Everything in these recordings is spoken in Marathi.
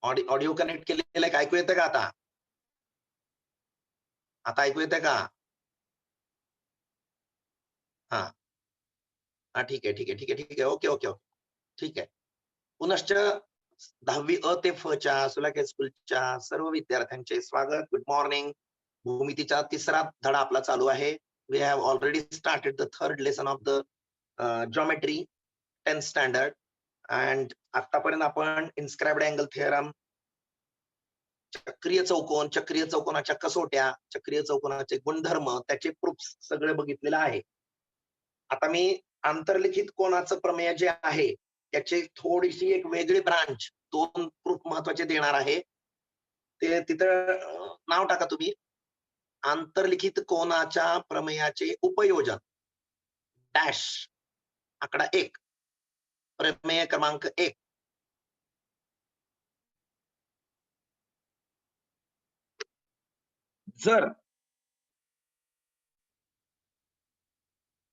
ऑडिओ कनेक्ट केलेलं आहे का? ऐकू येतं का आता? आता ऐकू येतंय का? हां. हां, ठीक आहे, ठीक आहे, ठीक आहे, ठीक आहे. Okay, okay, okay. ठीक आहे. पुनश्च 10वी अ ते फ च्या सुलाके स्कूलच्या सर्व विद्यार्थ्यांचे स्वागत. Good morning. भूमितीचा तिसरा धडा आपला चालू आहे. We have already started the third lesson of the geometry 10th standard and आतापर्यंत आपण इन्स्क्राइब्ड अँगल थिअरम, चक्रीय चौकोन, चक्रीय चौकोनाच्या कसोट्या, चक्रीय चौकोनाचे गुणधर्म, त्याचे प्रूफ्स सगळे बघितलेलं आहे. आता मी आंतरलिखित कोनाचं प्रमेय जे आहे, त्याची थोडीशी एक वेगळी ब्रांच 2 प्रूफ महत्त्वाचे देणार आहे. ते तिथं नाव टाका तुम्ही. आंतरलिखित कोनाच्या प्रमेयाचे उपयोजन डॅश आकडा 1 प्रमेय क्रमांक 1. जर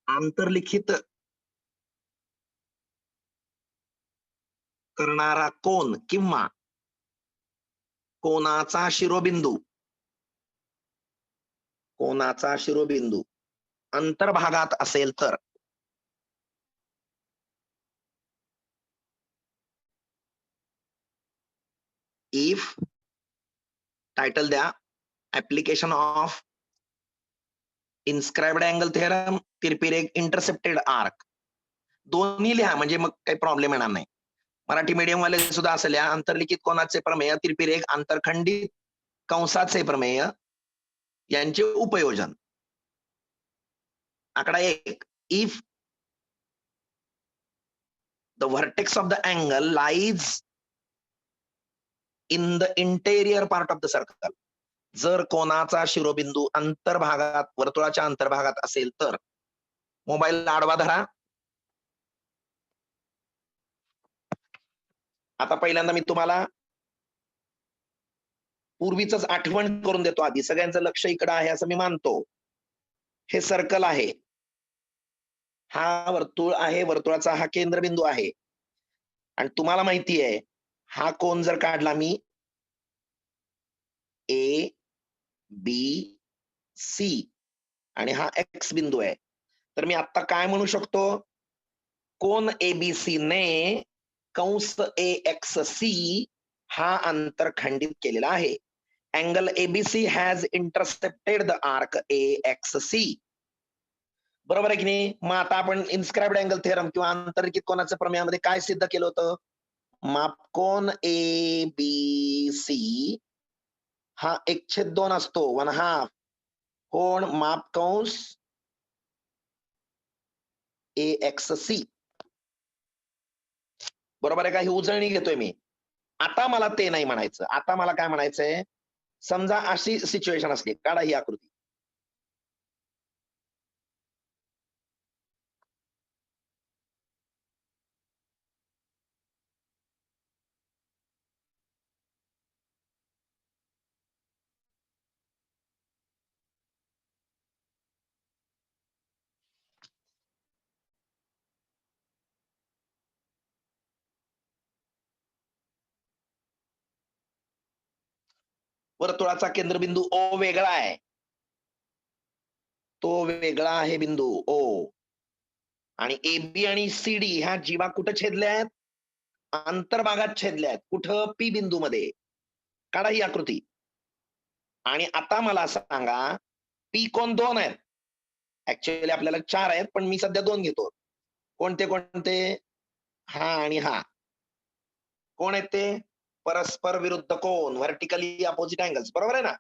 आंतरलिखित करणारा कोन किंवा कोनाचा शिरोबिंदू अंतर्भागात असेल तर इफ टायटल द्या application of inscribed angle theorem तिरपिरेग इंटरसेप्टेड आर्क दोन्ही लिहा म्हणजे मग काही प्रॉब्लेम येणार नाही. मराठी मीडियम वाले सुद्धा असल्या आंतरलिखित कोनाचे प्रमेय तिरपिरेग आंतरखंडित कंसाचे प्रमेय यांचे उपयोजन. आकडा 1 if the vertex of the angle lies in the interior part of the circle, जर कोनाचा शिरोबिंदू अंतर्भागात वर्तुळाच्या अंतर्भागात असेल तर मोबाईल आडवा धरा. आता पहिल्यांदा मी तुम्हाला पूर्वीच आठवण करून देतो. आधी सगळ्यांचं लक्ष इकडं आहे असं मी मानतो. हे सर्कल आहे, हा वर्तुळ आहे, वर्तुळाचा हा केंद्रबिंदू आहे आणि तुम्हाला माहिती आहे हा कोन जर काढला मी ए बी सी आणि हा एक्स बिंदू आहे, तर मी आता काय म्हणू शकतो, कोन एबीसी ने कंस ए एक्स सी हा अंतर खंडित केलेला आहे. Angle ABC has intercepted the arc A X C. बरोबर आहे की नाही? मग आता आपण इन्स्क्राइब्ड अँगल थेरम किंवा आंतरलिखित कोनाच्या प्रमेयामध्ये काय सिद्ध केलं होतं? मापकोन ए बी सी हा 1/2 असतो, 1/2. कोण मापकंस ए एक्स सी. बरोबर आहे का? ही उजळणी घेतोय मी. आता मला ते नाही म्हणायचं. आता मला काय म्हणायचंय, समजा अशी सिच्युएशन असली, काढा ही आकृती. वर्तुळाचा केंद्रबिंदू ओ वेगळा आहे. तो वेगळा आहे बिंदू ओ. आणि एबी आणि सीडी ह्या जीवा कुठं छेदल्या आहेत? अंतर्भागात छेदल्या आहेत. कुठं? पी बिंदू मध्ये. काढा ही आकृती. आणि आता मला सांगा, पी कोण 2 आहेत. ऍक्च्युअली आपल्याला 4 आहेत, पण मी सध्या 2 घेतो. कोणते कोणते? हा आणि हा. कोण आहेत ते? परस्पर विरुद्ध कोन, व्हर्टिकली अपोजिट अँगल्स. बरोबर आहे ना?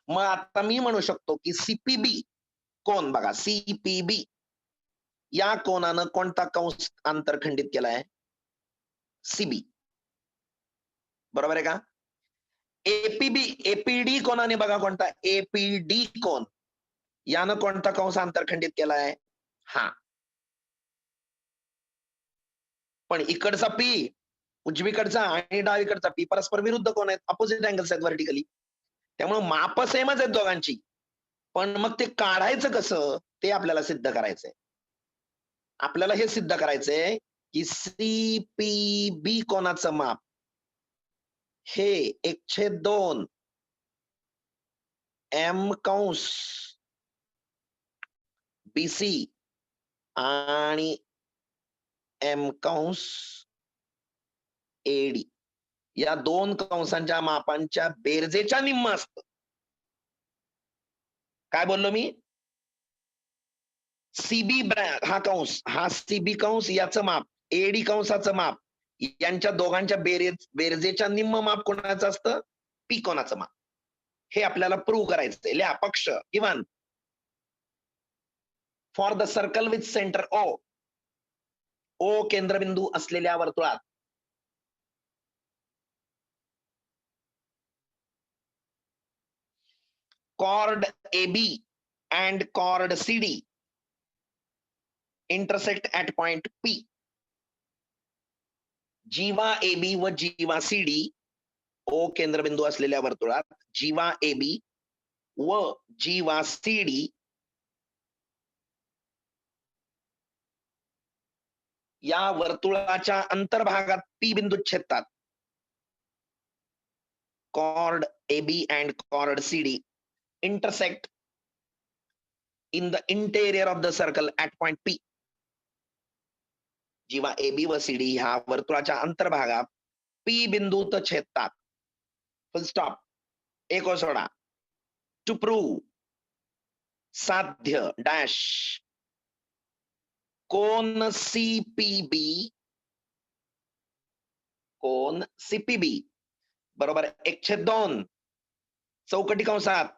मग आता मी म्हणू शकतो की सीपीबी कोन बघा, सीपीबी या कोनानं कोणता कंस आंतरखंडित केलाय? सीबी. बरोबर आहे का? एपीबी एपीडी कोणाने बघा कोणता? एपीडी कोन यानं कोणता कंस आंतरखंडित केलाय? हा. पण इकडचा पी उजवीकडचा आणि डावीकडचा पी परस्पर विरुद्ध कोण आहेत? अपोजिट अँगल्स आहेत व्हर्टिकली. त्यामुळे माप सेमच आहेत दोघांची. पण मग ते काढायचं कसं? ते आपल्याला सिद्ध करायचंय. आपल्याला हे सिद्ध करायचंय की सीपीबी कोनाचं माप हे 1/2 एम कंस BC आणि एम कंस AD या दोन कंसांच्या मापांच्या बेरजेच्या निम्म असतं. काय बोललो मी? सीबी हा कंस, हा सीबी कंस याचं माप, एडी कंसाचं माप, यांच्या दोघांच्या बेरजेच्या निम्म माप कोणाचं असतं? पी कोणाचं माप. हे आपल्याला प्रूव्ह करायचंय. लिहा पक्ष given for the circle with centre O केंद्रबिंदू असलेल्या वर्तुळात chord AB and chord CD intersect at point P. Jiva AB व जीवा CD ओ केंद्रबिंदू असलेल्या वर्तुळात जीवा AB व जीवा CD या वर्तुळाच्या अंतर्भागात P बिंदू छेदतात. chord AB and chord CD intersect in the interior of the circle at point P. Jiva AB व CD ह्या वर्तुळाच्या अंतर्भागात P बिंदूत छेदतात. फुल स्टॉप. एक ओळ सोडा. टू प्रूव्ह साध्य डॅश कोन CPB कोन CPB बरोबर 1/2 चौकटी कंसात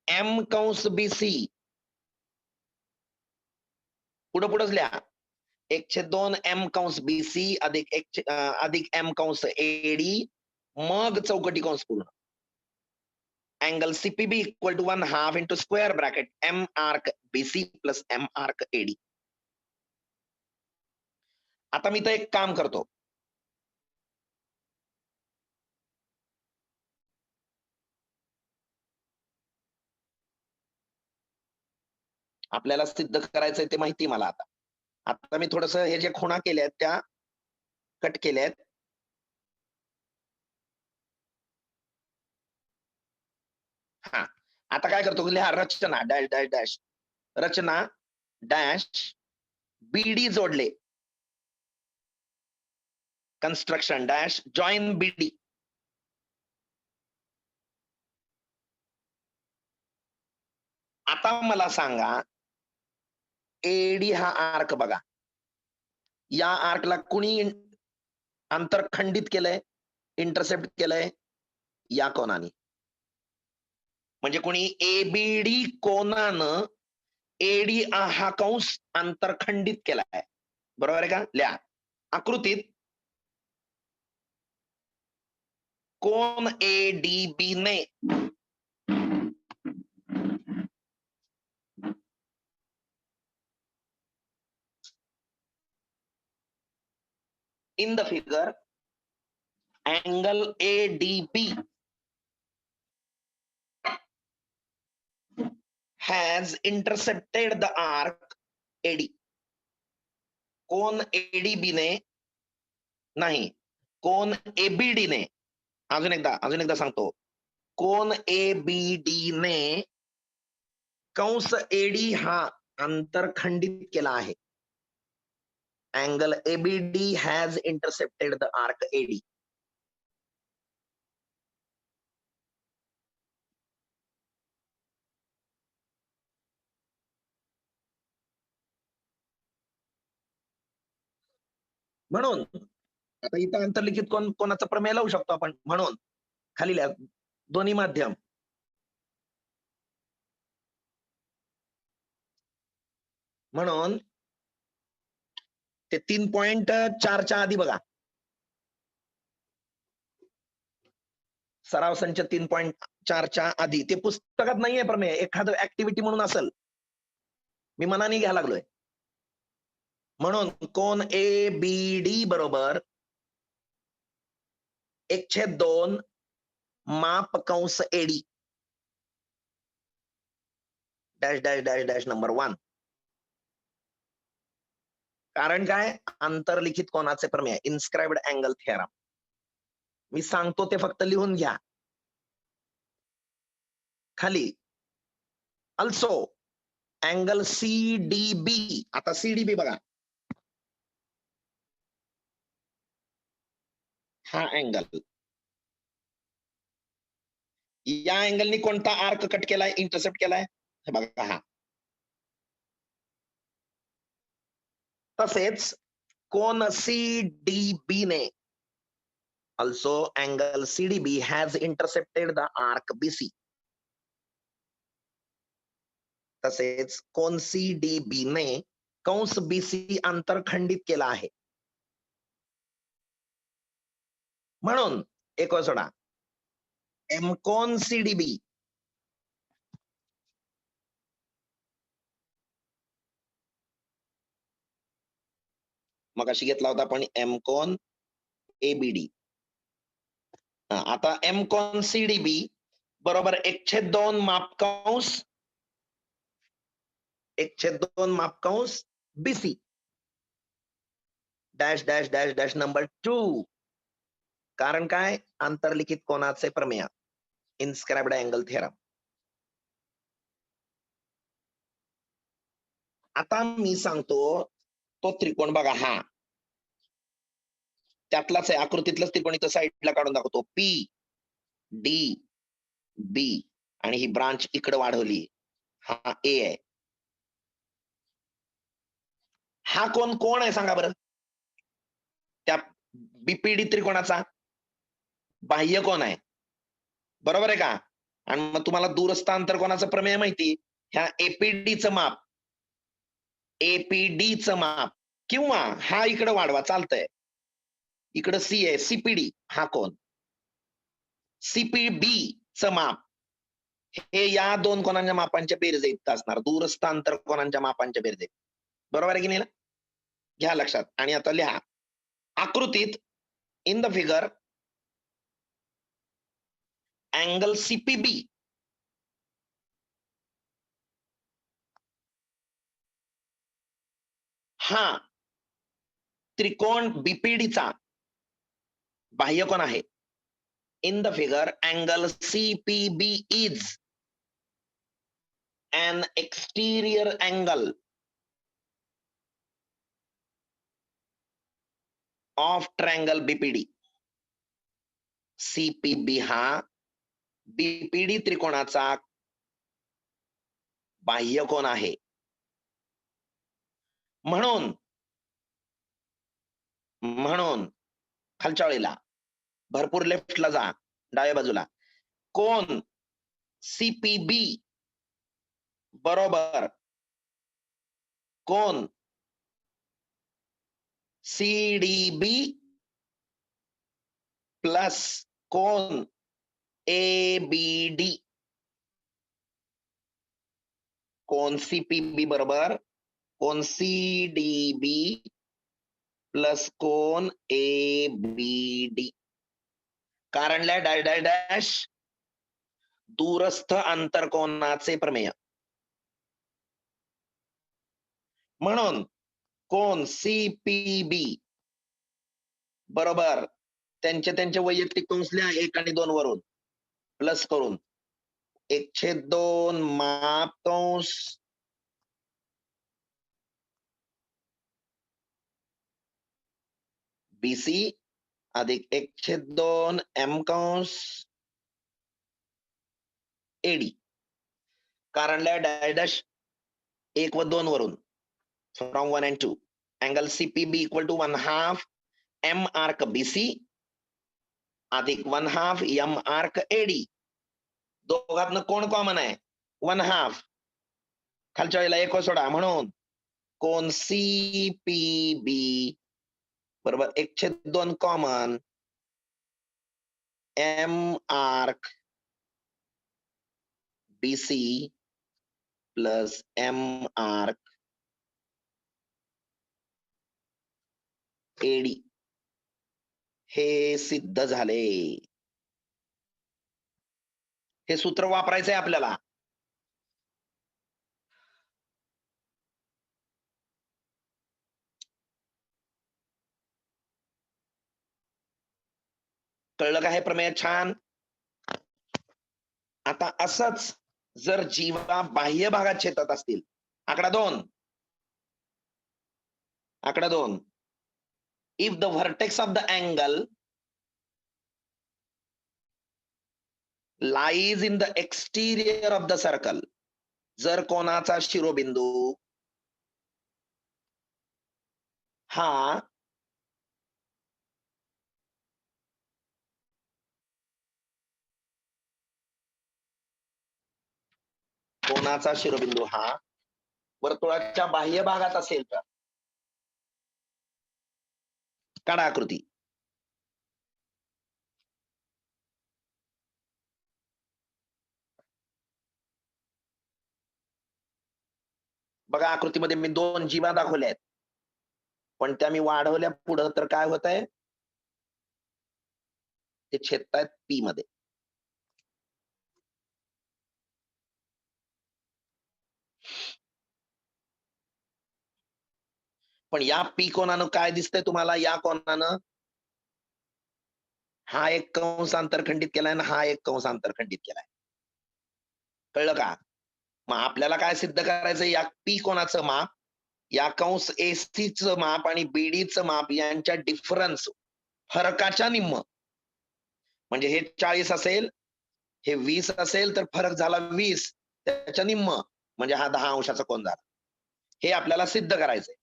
एम कंस BC पुढं पुढंच लिहा 1/2 एम कंस BC अधिक एम कंस AD मग चौकटी कंस पूर्ण. angle CPB equal to 1/2 into square bracket M arc BC plus M arc AD. आता मी तर एक काम करतो. आपल्याला सिद्ध करायचंय ते माहिती मला आता. आता मी थोडस हे जे खुणा केल्यात त्या कट केल्यात. हा आता काय करतो लिहा रचना डॅश डॅश डॅश रचना डॅश BD जोडले कन्स्ट्रक्शन डॅश जॉईन BD. आता मला सांगा AD हा आर्क बघा, या आर्कला कुणी अंतर खंडित केलंय, इंटरसेप्ट केलंय या कोणाने. म्हणजे कोणी ABD कोणानं AD हा कंस अंतरखंडित केलाय. बरोबर आहे का? लिहा आकृतीत कोन ADB ने in the figure angle ADB has intercepted the arc AD. Cone ADB ने नाही, कोन ABD ने अजून एकदा सांगतो. कोन ABD ने कंस AD हा अंतरखंडित केला आहे. angle ABD has intercepted the arc AD. म्हणून आता इथं अंतर्लिखित कोणाचा प्रमेय लावू शकतो आपण. म्हणून खाली लिहा दोन्ही माध्यम म्हणून ते 3.4च्या आधी बघा सराव संच 3.4च्या आधी ते पुस्तकात नाहीये प्रमेय, एखादं ऍक्टिव्हिटी म्हणून असेल, मी मनाने घ्यायला लागलोय. म्हणून कोन ABD बरोबर 1/2 माप कंस AD dash dash dash dash number 1. कारण काय? अंतर्लिखित कोनाचे प्रमेय, इन्स्क्राइब्ड अँगल थिअरम. मी सांगतो ते फक्त लिहून घ्या खाली. Also angle CDB. आता CDB बघा, हा अँगल, या अँगलनी कोणता आर्क कट केलाय, इंटरसेप्ट केलाय, हे बघा हा. तसेच कोन CDB ने also angle CDB has intercepted the arc BC. तसेच कोन CDB ने कंस BC अंतर खंडित केला आहे. म्हणून एक वेळ सोडा, M कोन CDB मगाशी घेतला होता आपण M कोन ABD. आता M कोन CDB बरोबर 1/2 मापकंस 1/2 मापकंस BC dash dash dash dash number 2. कारण काय, आंतरलिखित कोनाचे प्रमेय, इन्स्क्राइब्ड अँगल थेरम. आता मी सांगतो तो त्रिकोण बघा हा, त्यातलाच आहे, आकृतीतलंच त्रिकोण इथं साईडला काढून दाखवतो. PDB आणि ही ब्रांच इकडे वाढवली, हा A आहे. हा कोण कोण आहे सांगा बरं, त्या BPD त्रिकोणाचा बाह्य कोण आहे, बरोबर आहे का. आणि मग तुम्हाला दूरस्थ आंतरकोनाचं प्रमेय माहिती, ह्या APDचं माप, APDचं माप, किंवा हा इकडे वाढवा चालतंय, इकडं C आहे, CPD हा कोण, CPB च माप, हे या दोन कोणांच्या मापांच्या बेरजे इतकं असणार, दूरस्थ आंतरकोनांच्या मापांच्या बेरजे, बरोबर आहे की नाही ना. घ्या लक्षात. आणि आता लिहा आकृतीत, in the figure angle CPB हा त्रिकोण BPDचा बाह्य कोण आहे. In the figure angle CPB is an exterior angle of triangle BPD. CPB हा BPD त्रिकोणाचा बाह्य कोन आहे. म्हणून म्हणून खालच्या वेळेला भरपूर लेफ्टला जा, डाव्या बाजूला, कोन CPB बरोबर कोन CDB प्लस कोन ABD. कोन CPB बरोबर कोन CDB प्लस कोन ABD. कारण डॅश डॅश डॅश दूरस्थ आंतरकोनाचे प्रमेय. म्हणून कोन CPB बरोबर त्यांचे त्यांचे वैयक्तिक कंस लिहा 1 आणि 2 वरून प्लस करून 1/2 माप कंस BC अधिक 1/2 M कंस AD. कारण डॅश डॅश 1 व 2 वरून from 1 and 2 angle CPB equal to 1/2 M arc BC अधिक 1/2 M आर्क AD. दोघातनं कोण कॉमन आहे, 1/2, खालच्या वेळेला 1 सोडा, म्हणून कोन CPB बरोबर 1/2 common M arc BC plus M arc AD. हे सिद्ध झाले. हे सूत्र वापरायचंय आपल्याला. कळलं का हे प्रमेय छान. आता असंच जर जीवा बाह्य भागात छेदत असतील, आकडा 2, आकडा 2, if the vertex of the angle lies in the exterior of the circle, जर कोणाचा शिरोबिंदू हा कोणाचा शिरोबिंदू हा वर्तुळाच्या बाह्य भागात असेल तर काढा आकृती. बघा आकृतीमध्ये मी 2 जीवा दाखवल्या आहेत, पण त्या मी वाढवल्या पुढं तर काय होत आहे, ते छेदतायत पी मध्ये. पण या पी कोणानं काय दिसतंय तुम्हाला, या कोणानं हा एक कंस आंतरखंडित केलाय आणि हा एक कंस आंतरखंडित केलाय. कळलं का? मग आपल्याला काय सिद्ध करायचं, या पी कोणाचं माप, या कंस एसीचं माप आणि बीडीचं माप यांच्या डिफरन्स फरकाच्या निम्म, म्हणजे हे 40 असेल, हे 20 असेल, तर फरक झाला 20 त्याच्या निम्म, म्हणजे हा 10 अंशाचा कोन झाला. हे आपल्याला सिद्ध करायचंय.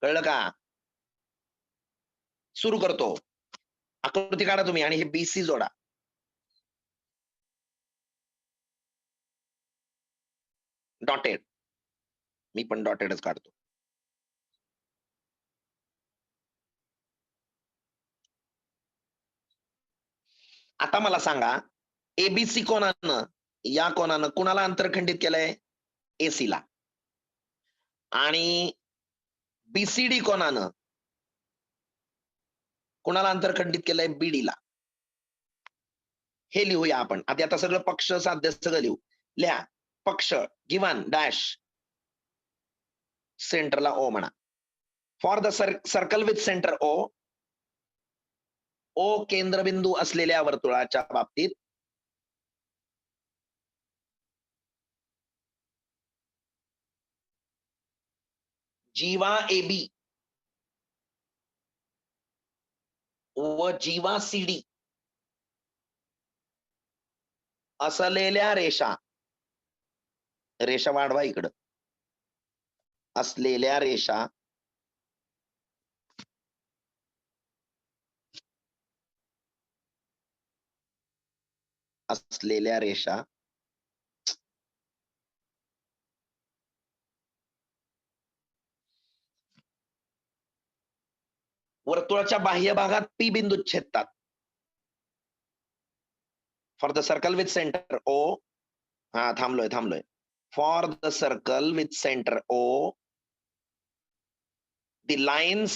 कळलं का? सुरू करतो. आकृती काढा तुम्ही आणि हे बीसी जोडा. डॉटेड. मी पण डॉटेडच काढतो. आता मला सांगा, एबीसी कोणानं, या कोणानं कुणाला अंतरखंडित केलंय, एसीला, आणि बीसीडी कोणानं कुणाला अंतरखंडित केलंय, बीडीला. हे लिहूया आपण. आता सगळं पक्ष साध्य सगळं लिहू. लिहा पक्ष गिवन डॅश सेंटरला ओ म्हणा. For the circle with centre O, O केंद्रबिंदू असलेल्या वर्तुळाच्या बाबतीत जीवा एबी व जीवा सीडी असलेल्या रेषा, रेषा वाढवा इकडं, असलेल्या रेषा असलेल्या रेषा वर्तुळाच्या बाह्य भागात पी बिंदूत छेदतात. For the circle with centre O, हा थांबलोय. For the circle with centre O, the lines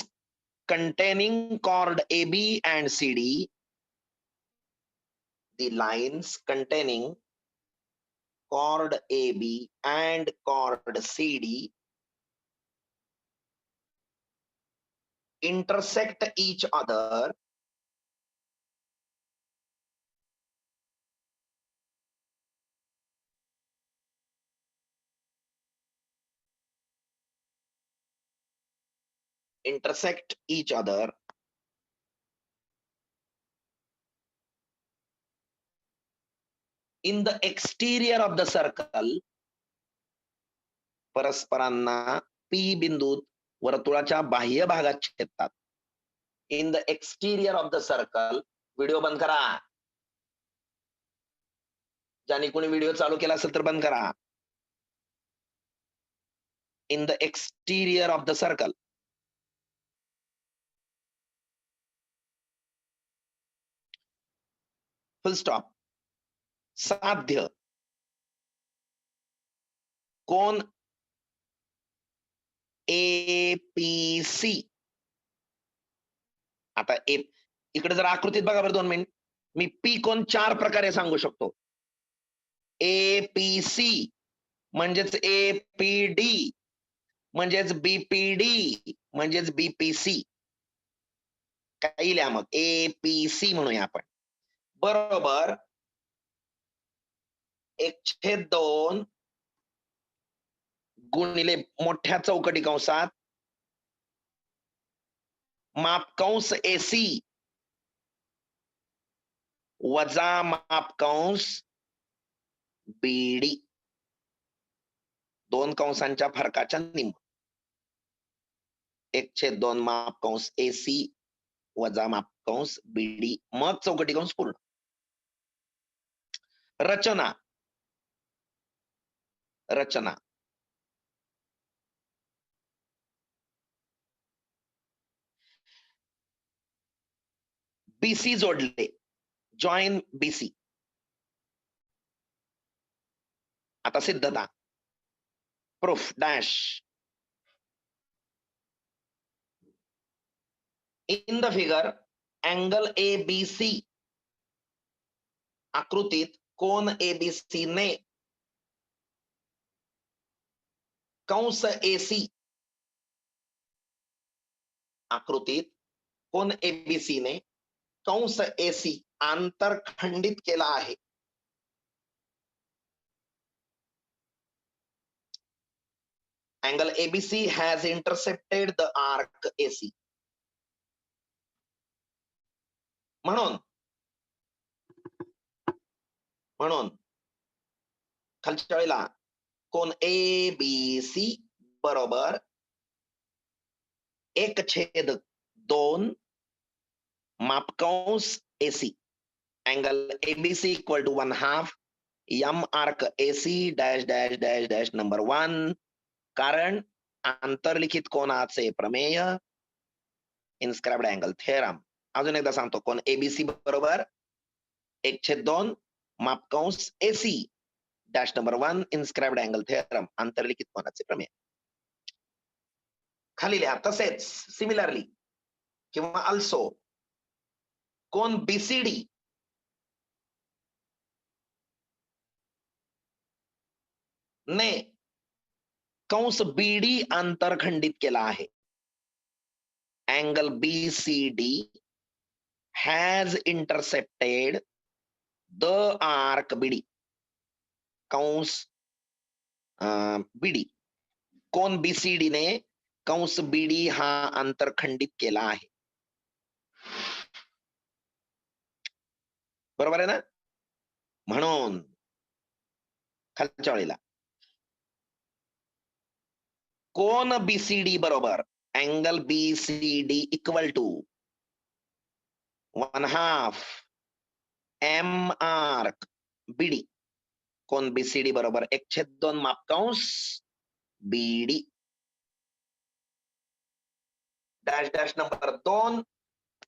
containing chord AB and CD, the lines containing chord AB and chord CD intersect each other in the exterior of the circle, परस्परांना पी बिंदूत वर्तुळाच्या बाह्य भागात छेदतात. In the exterior of the circle, video बंद करा, ज्याने कोणी व्हिडिओ चालू केला असेल तर बंद करा. In the exterior of the circle, full stop. साध्य कोण एपीसी. आता इकडे जर आकृतीत बघा बरं 2 मिनिट, मी पी कोण 4 प्रकारे सांगू शकतो. एपीसी म्हणजेच एपीडी, म्हणजेच बीपीडी, म्हणजेच बीपीसी. काही लिहा मग, APC म्हणूया आपण, बरोबर 1/2 गुणिले मोठ्या चौकटी कंसात मापकंस AC वजा मापकंस BD, 2 कंसांच्या फरकाच्या निम्म. 1/2 मापकंस AC वजा मापकंस BD, मग चौकटी कंस पूर्ण. रचना रचना BC जोडले, जॉईन BC. आता सिद्धता, proof dash. In the figure angle ABC, आकृतीत कोन ABC ने कंस AC, आकृतीत कोन ABC ने कंस AC आंतरखंडित केला आहे. Angle ABC has intercepted the arc AC. म्हणून म्हणून खालच्या वेळेला कोन ABC बरोबर 1/2 मापकंस AC. Angle ABC equal to 1/2 M arc AC dash dash dash dash number 1. कारण आंतरलिखित कोनाचे प्रमेय, इन्स्क्राइब्ड अँगल थेरम. अजून एकदा सांगतो, कोन ABC बरोबर 1/2 मापकंस AC dash number 1 inscribed angle theorem, आंतरलिखित कोनाचे प्रमेय. खाली लिहा. तसेच सिमिलरली किंवा अल्सो कोन BCD ने कंस BD आंतरखंडित केला आहे. Angle BCD has intercepted the arc BD, कंस BD. कोन BCD ने कंस BD हा आंतरखंडित केला आहे. बरोबर आहे ना? म्हणून खालच्या वेळेला कोन BCD बरोबर angle BCD equal to 1/2 M arc BD. कोन BCD बरोबर 1/2 मापकंस BD डॅश डॅश नंबर 2.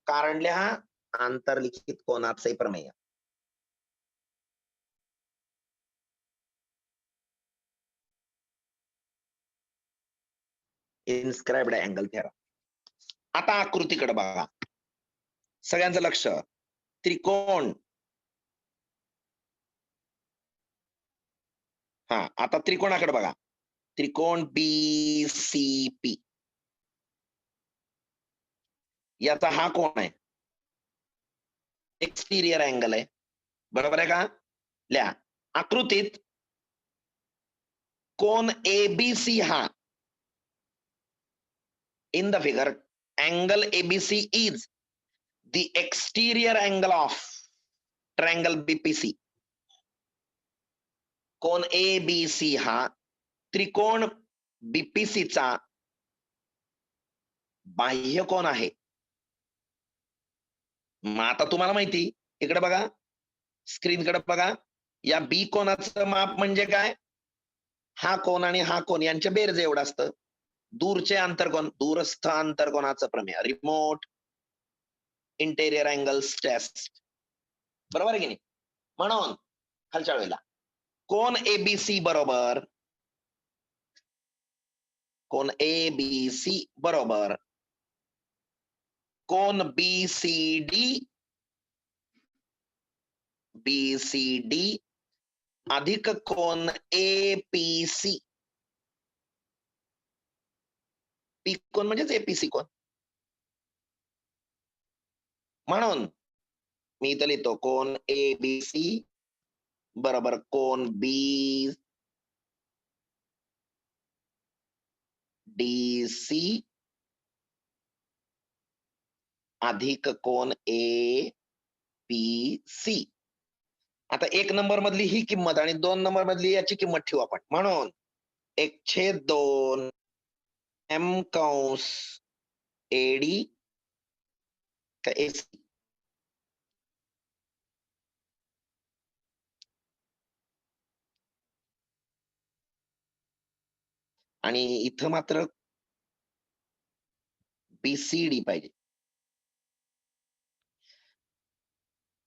कारण लिहा आंतरलिखित कोनाचे प्रमेय. Inscribed angle theorem. आता आकृतीकडे बघा, सगळ्यांचं लक्ष. त्रिकोण, हा आता त्रिकोणाकडे बघा. त्रिकोण BCP, याचा हा कोण आहे, एक्सटिरियर अँगल आहे. बरोबर आहे का? लिहा. आकृतीत कोन ABC हा, in the figure angle ABC is the exterior angle of triangle BPC. Cone ABC हा त्रिकोण BPC चा बाह्य कोन आहे. मग आता तुम्हाला माहिती, इकडे बघा, स्क्रीनकडे बघा. या B कोनाचं माप म्हणजे काय, हा कोन आणि हा कोन यांच्या बेरज एवढं असतं. दूरचे आंतरकोन, दूरस्थ आंतरकोनाचं प्रमेय, रिमोट इंटेरियर अँगल्स टेस्ट. बरोबर आहे की नाही? म्हणून खालच्या वेळेला कोन ABC बरोबर, कोन ABC बरोबर कोन BCD अधिक कोन APC. P कोन म्हणजेच APC कोन. म्हणून मी इथं लिहितो कोन ABC बरोबर कोन BDC अधिक कोन APC. आता 1 नंबर मधली ही किंमत आणि 2 नंबर मधली याची किंमत ठेवू आपण. म्हणून 1/2 M कंस AD का AC. आणि इथं मात्र BCD पाहिजे.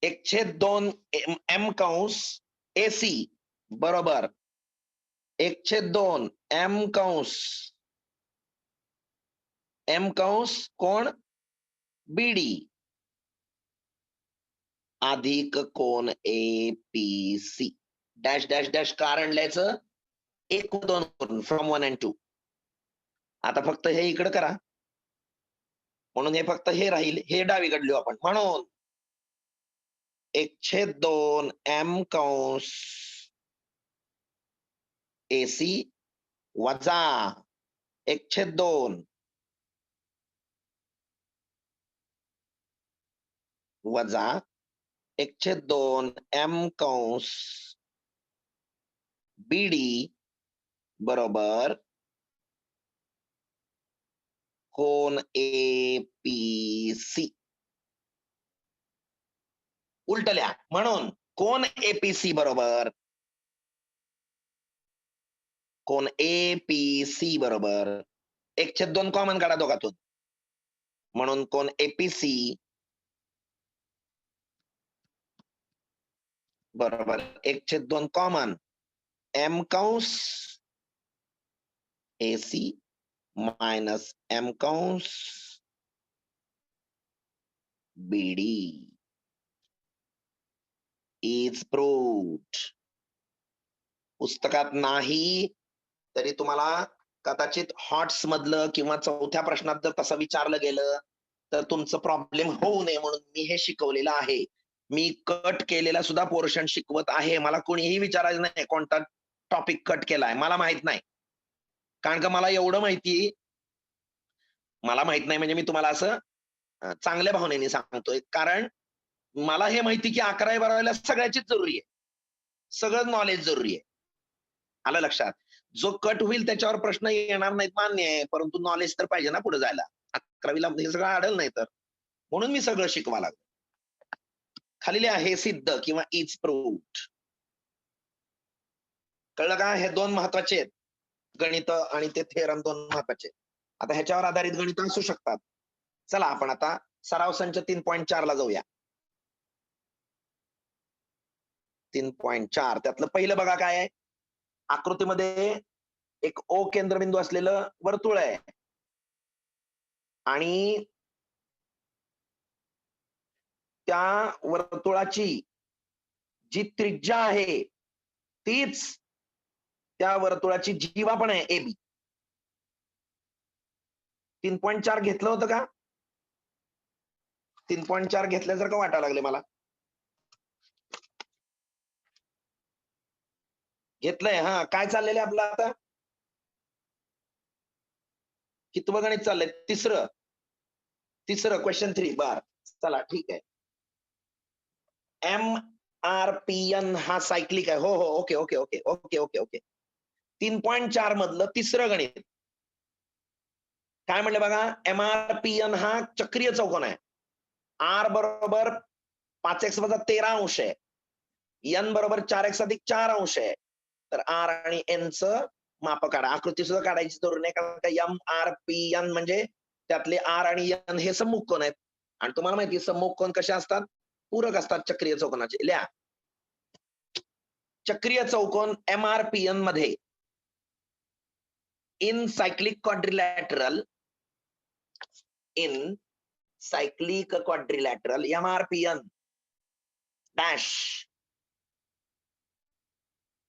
1/2 M कंस AC बरोबर 1/2 M कंस कोण BD अधिक कोण APC डॅश डॅश डॅश कारण लिहायचं 1 व 2 करून फ्रॉम 1 and 2. आता फक्त हे इकडे करा म्हणून हे फक्त हे राहील हे डावीकडे लिहू आपण. म्हणून 1/2 M कंस AC वजा 1/2 वजा 1/2 M कंस BD बरोबर कोन APC. उलट लिहा. म्हणून कोन APC बरोबर कोन APC बरोबर 1/2 कॉमन काढा दोघातून. म्हणून कोन APC बरोबर 1/2 कॉमन M कंस AC मायनस M कंस BD इज प्रूव्ड. पुस्तकात नाही तरी तुम्हाला कदाचित हॉट्स मधलं किंवा 4थ्या प्रश्नात जर तसं विचारलं गेलं तर तुमचं प्रॉब्लेम होऊ नये म्हणून मी हे शिकवलेलं आहे. मी कट केलेला सुद्धा पोर्शन शिकवत आहे. मला कोणीही विचारायचं नाही कोणता टॉपिक कट केलाय मला माहित नाही. कारण का मला एवढं मला माहित नाही म्हणजे मी तुम्हाला असं चांगल्या भावनेने सांगतोय. कारण मला हे माहिती की 11वी-12वीला सगळ्याचीच जरुरी आहे. सगळं नॉलेज जरुरी आहे. आलं लक्षात. जो कट होईल त्याच्यावर प्रश्न येणार नाहीत मान्य आहे. परंतु नॉलेज तर पाहिजे ना पुढे जायला. 11वीला हे सगळं अडल नाही तर. म्हणून मी सगळं शिकवा लागलो. खाली लिहा हे सिद्ध किंवा इज प्रूव्ड. कळलं का? हे 2 महत्वाचे आहेत. गणित आणि ते थेरम 2 महत्वाचे. आता ह्याच्यावर आधारित गणित असू शकतात. चला आपण आता सराव संच 3.4 ला जाऊया. 3.4 त्यातलं पहिलं बघा काय आहे? आकृतीमध्ये एक O केंद्रबिंदू असलेलं वर्तुळ आहे. आणि त्या वर्तुळाची जी त्रिज्या आहे तीच त्या वर्तुळाची जीवा पण आहे AB. 3.4 घेतलं होतं का? 3.4 घेतल्यासारखं वाटायला लागले मला. घेतलंय हा. काय चाललेलं आहे आपलं आता? कितवं गणित चाललंय? तिसरं क्वेश्चन 3 बर. चला ठीक आहे. MRPN हा सायक्लिक आहे. हो, हो. Okay, okay, okay, okay, okay, okay. 3.4 मधलं तिसरं गणित. काय म्हणलं बघा? MRPN हा चक्रीय चौकोन आहे. R बरोबर 5x वजा 13 अंश आहे. N बरोबर 4x अधिक 4 अंश आहे. तर R आणि N चं माप काढा. आकृती सुद्धा काढायची जरूर नाही कारण का MRPN म्हणजे त्यातले R आणि N हे सम्मुख कोन आहेत. आणि तुम्हाला माहिती आहे सम्मुख कोन कसे असतात? पूरक असतात चक्रीय चौकोनाचे. लिहा. चक्रीय चौकोन MRPN मध्ये in cyclic quadrilateral MRPN dash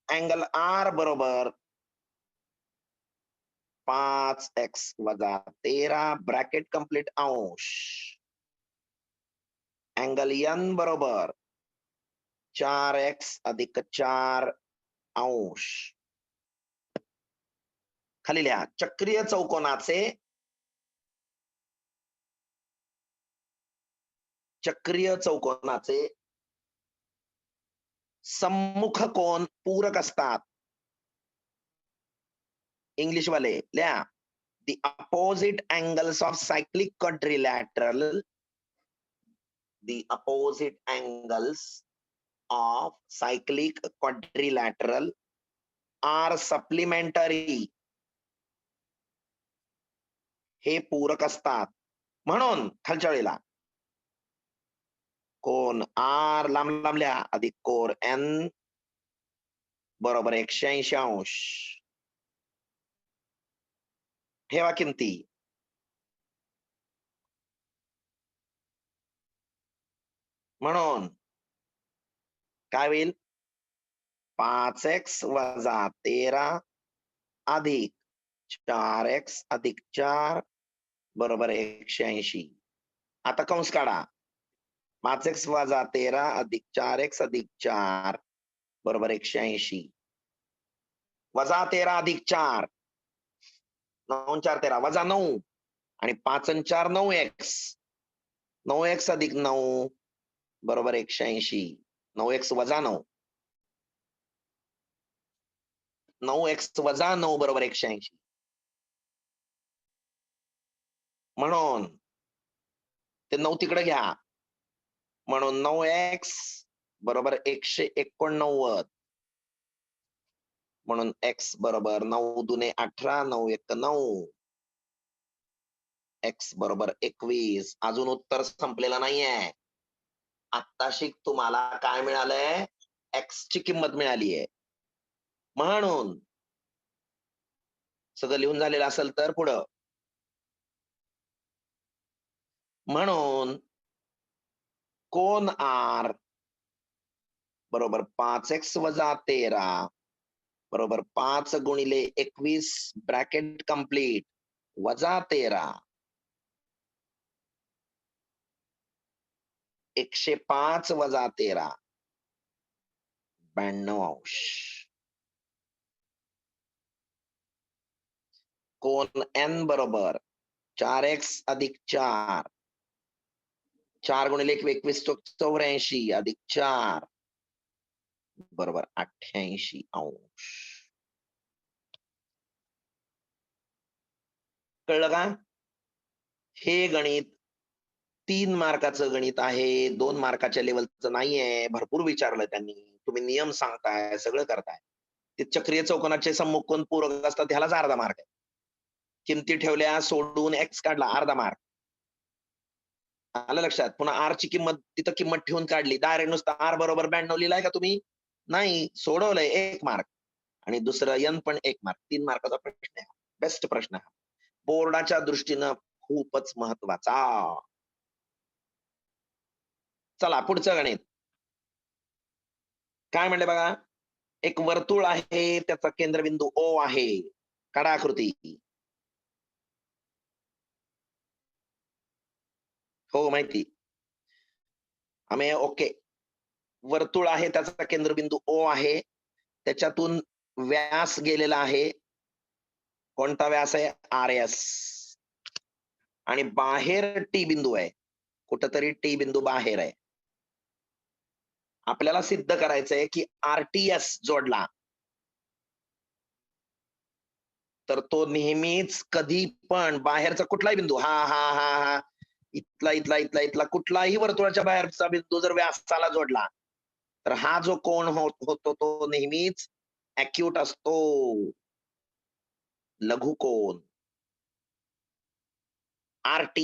angle R बरोबर 5x वजा 13 ब्रॅकेट कंप्लीट अंश अँगल एन बरोबर 4x अधिक 4 अंश. खाली लिहा चक्रीय चौकोनाचे सम्मुख कोन पूरक असतात. इंग्लिश वाले लिहा the opposite angles of cyclic quadrilateral the opposite angles of cyclic quadrilateral are supplementary. हे पूरक असतात. म्हणून खालच्या वेळेला कोन आर लांब लांब लिहा अधिक कोन एन बरोबर 180 अंश. ठेवा किमती. म्हणून काय होईल 5x वजा 13 अधिक 4x अधिक 4 बरोबर 180. आता कंस काढा 5x वजा 13 अधिक 4x अधिक 4 बरोबर 180 वजा 13 अधिक 4 9 4 13 वजा 9 आणि 5 आणि 4 9x 9x अधिक 9 बरोबर 180 9x वजा 9 9x वजा 9 बरोबर 180. म्हणून ते 9 तिकडे घ्या. म्हणून 9x बरोबर 189. म्हणून x बरोबर 9 दुने 18 9 1 9 x बरोबर 21. अजून उत्तर संपलेलं नाहीये. आत्ताशी तुम्हाला काय मिळालंय x ची किंमत मिळालीये. म्हणून सगळं लिहून झालेलं असेल तर पुढं म्हणून कोन R बरोबर 5x वजा 13 बरोबर 5 गुणिले 21 ब्रॅकेट कंप्लीट वजा 13 105 वजा 13 92 अंश. कोन n बरोबर 4x अधिक 4 4 गुणिले 21 84 अधिक 4 बरोबर 88 अंश. कळलं का? हे गणित 3 मार्काचं गणित आहे, 2 मार्काच्या लेवलचं नाहीये. भरपूर विचारलं त्यांनी. तुम्ही नियम सांगताय, सगळं करताय. ते चक्रीय चौकोनाचे सम्मुख कोन पूरक असतात ह्यालाच अर्धा मार्क आहे. किमती ठेवल्या सोडून x काढला अर्धा मार्क. आलं लक्षात? पुन्हा r ची किंमत तिथं किंमत ठेवून काढली. डायरेक्ट नुसतं r बरोबर 92 लिहिलाय का तुम्ही? नाही, सोडवलंय 1 मार्क. आणि दुसरं n पण 1 मार्क. 3 मार्काचा प्रश्न आहे. बेस्ट प्रश्न आहे. बोर्डाच्या दृष्टीनं खूपच महत्वाचा. चला पुढचं गणित. काय म्हणले बघा? एक वर्तुळ आहे, त्याचा केंद्रबिंदू O आहे. काढा आकृती. हो माहिती. आम्ही ओके. वर्तुळ आहे, त्याचा केंद्रबिंदू O आहे. त्याच्यातून व्यास गेलेला आहे. कोणता व्यास आहे? RS. आणि बाहेर T बिंदू आहे. कुठंतरी T बिंदू बाहेर आहे. आपल्याला सिद्ध करायचंय की RTS जोडला तर तो नेहमीच कधी पण बाहेरचा कुठलाही बिंदू हा हा हा हा इथला इथला इथला इथला कुठलाही वर्तुळाच्या बाहेरचा बिंदू जर व्यासाला जोडला तर हा जो कोन होतो तो नेहमीच अॅक्यूट असतो. लघुकोन RT